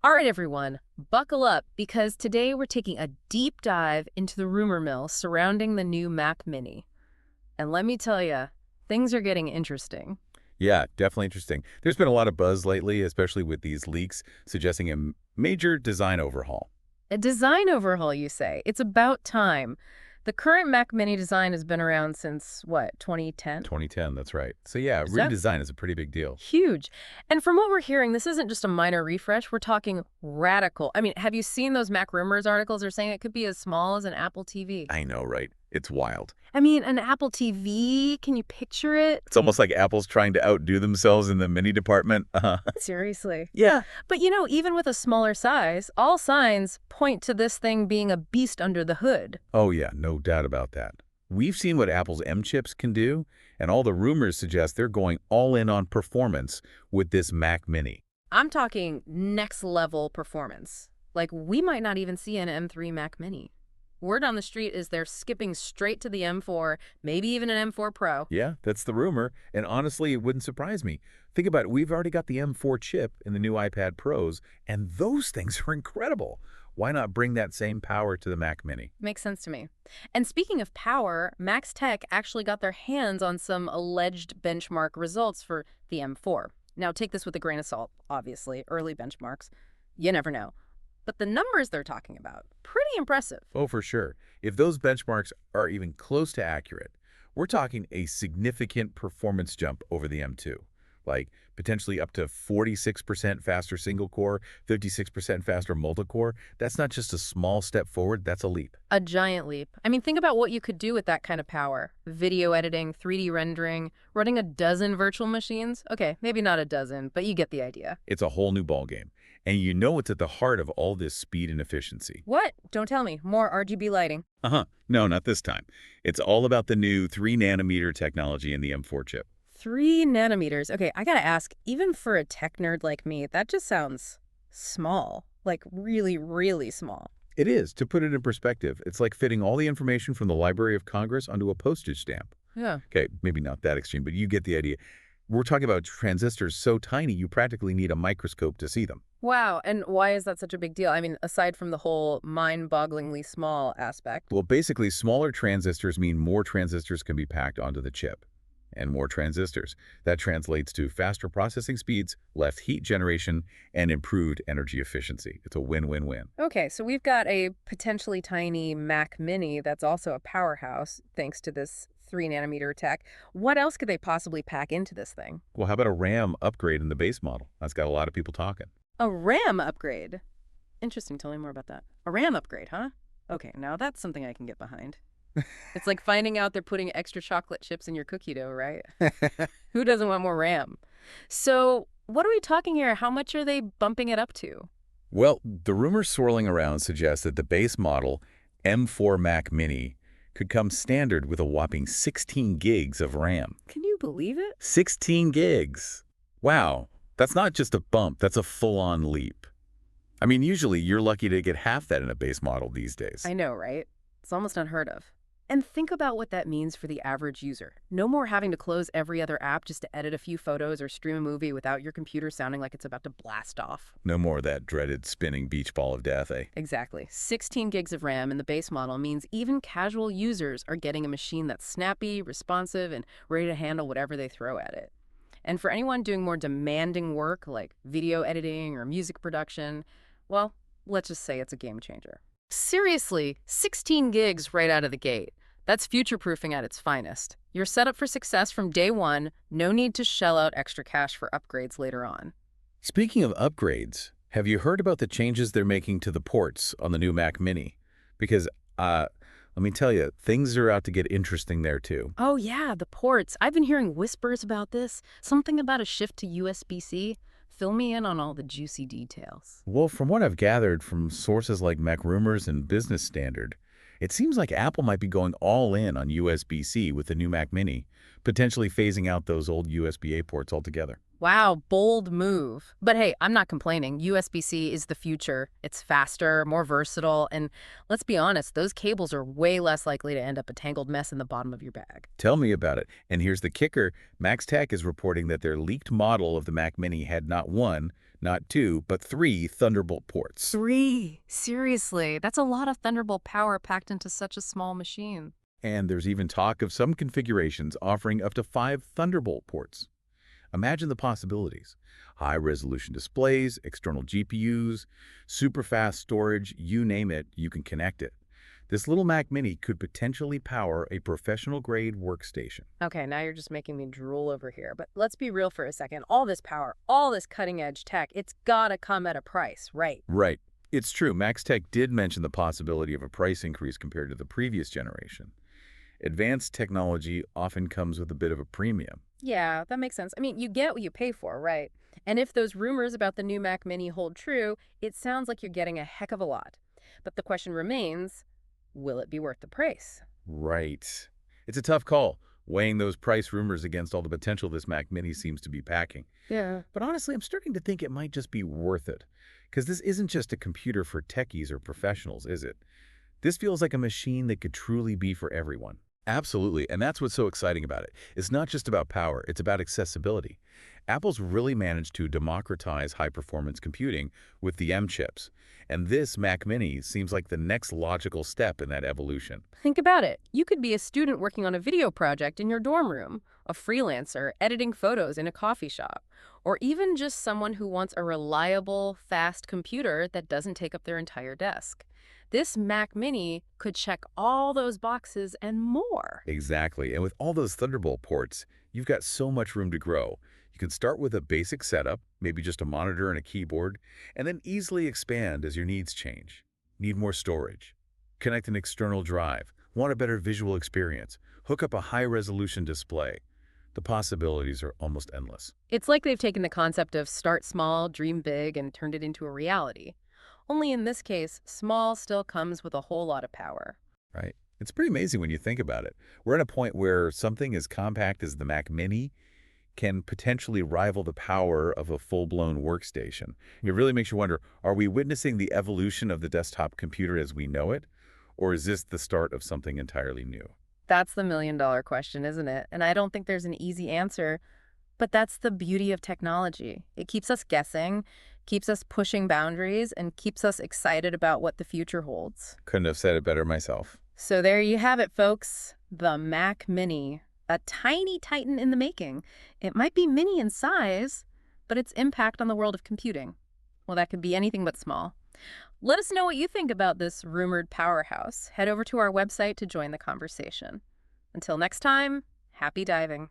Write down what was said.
All right, everyone, buckle up because today we're taking a deep dive into the rumor mill surrounding the new Mac Mini. And let me tell you, things are getting interesting. Yeah, definitely interesting. There's been a lot of buzz lately, especially with these leaks suggesting a major design overhaul. A design overhaul, you say? It's about time. The current Mac Mini design has been around since, what, 2010? 2010, that's right. So yeah, Is that redesign is a pretty big deal. huge? And from what we're hearing, this isn't just a minor refresh. We're talking radical. I mean, have you seen those Mac rumors articles? They're saying it could be as small as an Apple TV. I know, right? It's wild. I mean, an Apple TV, can you picture it? It's almost like Apple's trying to outdo themselves in the mini department. Seriously. Yeah. But even with a smaller size, all signs point to this thing being a beast under the hood. Oh yeah, no doubt about that. We've seen what Apple's M chips can do, and all the rumors suggest they're going all in on performance with this Mac Mini. I'm talking next level performance. Like, we might not even see an M3 Mac Mini. Word on the street is they're skipping straight to the M4, maybe even an M4 Pro. Yeah, that's the rumor, and honestly, it wouldn't surprise me. Think about it, we've already got the M4 chip in the new iPad Pros, and those things are incredible. Why not bring that same power to the Mac Mini? Makes sense to me. And speaking of power, Max Tech actually got their hands on some alleged benchmark results for the M4. Now, take this with a grain of salt, obviously. Early benchmarks. You never know. But the numbers they're talking about, pretty impressive. Oh, for sure. If those benchmarks are even close to accurate, we're talking a significant performance jump over the M2. Like potentially up to 46% faster single-core, 56% faster multi-core. That's not just a small step forward, that's a leap. A giant leap. I mean, think about what you could do with that kind of power. Video editing, 3D rendering, running a dozen virtual machines. Okay, maybe not a dozen, but you get the idea. It's a whole new ballgame. And you know it's at the heart of all this speed and efficiency. What? Don't tell me. More RGB lighting. No, not this time. It's all about the new 3-nanometer technology in the M4 chip. 3 nanometers. Okay, I gotta ask, even for a tech nerd like me, that just sounds small. Like really, really small. It is. To put it in perspective, it's like fitting all the information from the Library of Congress onto a postage stamp. Yeah. Okay, maybe not that extreme, but you get the idea. We're talking about transistors so tiny you practically need a microscope to see them. Wow, and why is that such a big deal? I mean, aside from the whole mind-bogglingly small aspect. Well, basically, smaller transistors mean more transistors can be packed onto the chip. And more transistors. That translates to faster processing speeds, less heat generation, and improved energy efficiency. It's a win-win-win. Okay, so we've got a potentially tiny Mac Mini that's also a powerhouse thanks to this 3 nanometer tech. What else could they possibly pack into this thing? Well, how about a RAM upgrade in the base model? That's got a lot of people talking. A RAM upgrade? Interesting. Tell me more about that. A RAM upgrade, huh? Okay, now that's something I can get behind. It's like finding out they're putting extra chocolate chips in your cookie dough, right? Who doesn't want more RAM? So what are we talking here? How much are they bumping it up to? Well, the rumors swirling around suggest that the base model M4 Mac Mini could come standard with a whopping 16 gigs of RAM. Can you believe it? 16 gigs. Wow. That's not just a bump, that's a full-on leap. I mean, usually you're lucky to get half that in a base model these days. I know, right? It's almost unheard of. And think about what that means for the average user. No more having to close every other app just to edit a few photos or stream a movie without your computer sounding like it's about to blast off. No more of that dreaded spinning beach ball of death, eh? Exactly. 16 gigs of RAM in the base model means even casual users are getting a machine that's snappy, responsive, and ready to handle whatever they throw at it. And for anyone doing more demanding work like video editing or music production, well, let's just say it's a game changer. Seriously, 16 gigs right out of the gate. That's future-proofing at its finest. You're set up for success from day one, no need to shell out extra cash for upgrades later on. Speaking of upgrades, have you heard about the changes they're making to the ports on the new Mac Mini? Because, let me tell you, things are out to get interesting there too. Oh yeah, the ports. I've been hearing whispers about this. Something about a shift to USB-C. Fill me in on all the juicy details. Well, from what I've gathered from sources like Mac Rumors and Business Standard, it seems like Apple might be going all in on USB-C with the new Mac Mini, potentially phasing out those old USB-A ports altogether. Wow, bold move. But hey, I'm not complaining. USB-C is the future. It's faster, more versatile, and let's be honest, those cables are way less likely to end up a tangled mess in the bottom of your bag. Tell me about it. And here's the kicker. Max Tech is reporting that their leaked model of the Mac Mini had not one, Not two, but three Thunderbolt ports. Three. Seriously, that's a lot of Thunderbolt power packed into such a small machine. And there's even talk of some configurations offering up to 5 Thunderbolt ports. Imagine the possibilities. High-resolution displays, external GPUs, super-fast storage, you name it, you can connect it. This little Mac Mini could potentially power a professional-grade workstation. Okay, now you're just making me drool over here. But let's be real for a second. All this power, all this cutting-edge tech, it's gotta come at a price, right? Right. It's true, Max Tech did mention the possibility of a price increase compared to the previous generation. Advanced technology often comes with a bit of a premium. Yeah, that makes sense. I mean, you get what you pay for, right? And if those rumors about the new Mac Mini hold true, it sounds like you're getting a heck of a lot. But the question remains, will it be worth the price? Right. It's a tough call, weighing those price rumors against all the potential this Mac Mini seems to be packing. Yeah. But honestly, I'm starting to think it might just be worth it. Because this isn't just a computer for techies or professionals, is it? This feels like a machine that could truly be for everyone. Absolutely, and that's what's so exciting about it. It's not just about power, it's about accessibility. Apple's really managed to democratize high-performance computing with the M chips, and this Mac Mini seems like the next logical step in that evolution. Think about it. You could be a student working on a video project in your dorm room, a freelancer editing photos in a coffee shop, or even just someone who wants a reliable, fast computer that doesn't take up their entire desk. This Mac Mini could check all those boxes and more. Exactly, and with all those Thunderbolt ports, you've got so much room to grow. You can start with a basic setup, maybe just a monitor and a keyboard, and then easily expand as your needs change. Need more storage? Connect an external drive. Want a better visual experience? Hook up a high-resolution display. The possibilities are almost endless. It's like they've taken the concept of start small, dream big, and turned it into a reality. Only in this case, small still comes with a whole lot of power. Right? It's pretty amazing when you think about it. We're at a point where something as compact as the Mac Mini can potentially rival the power of a full-blown workstation. It really makes you wonder, are we witnessing the evolution of the desktop computer as we know it, or is this the start of something entirely new? That's the million-dollar question, isn't it? And I don't think there's an easy answer, but that's the beauty of technology. It keeps us guessing, keeps us pushing boundaries, and keeps us excited about what the future holds. Couldn't have said it better myself. So there you have it, folks. The Mac Mini, a tiny titan in the making. It might be mini in size, but its impact on the world of computing, well, that could be anything but small. Let us know what you think about this rumored powerhouse. Head over to our website to join the conversation. Until next time, happy diving.